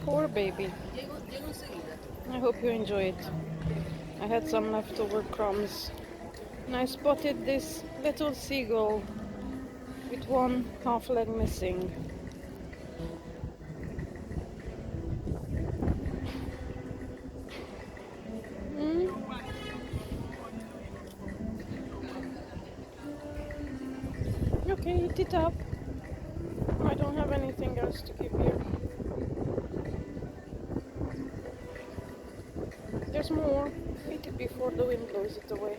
Poor baby. I hope you enjoy it. I had some leftover crumbs and I spotted this little seagull with one half leg missing. Mm. Okay, eat it up. I don't have anything else to give you. There's more. Eat it before the wind blows it away.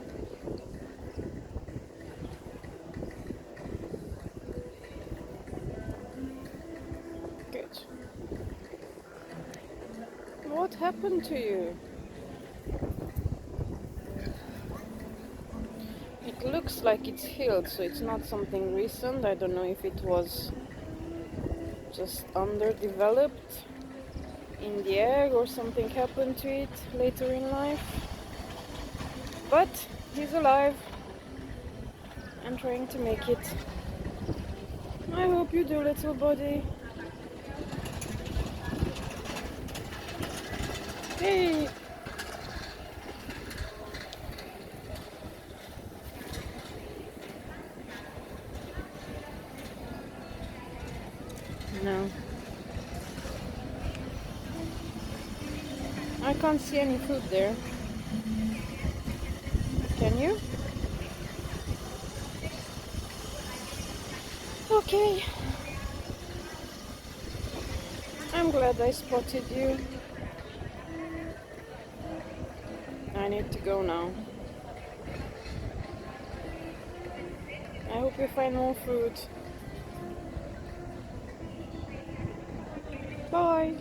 Good. What happened to you? It looks like it's healed, so it's not something recent. I don't know if it was just underdeveloped in the egg or something happened to it later in life. But he's alive and trying to make it. I hope you do, little buddy. Hey! No. I can't see any food there. Can you? Okay. I'm glad I spotted you. I need to go now. I hope you find more food. Bye.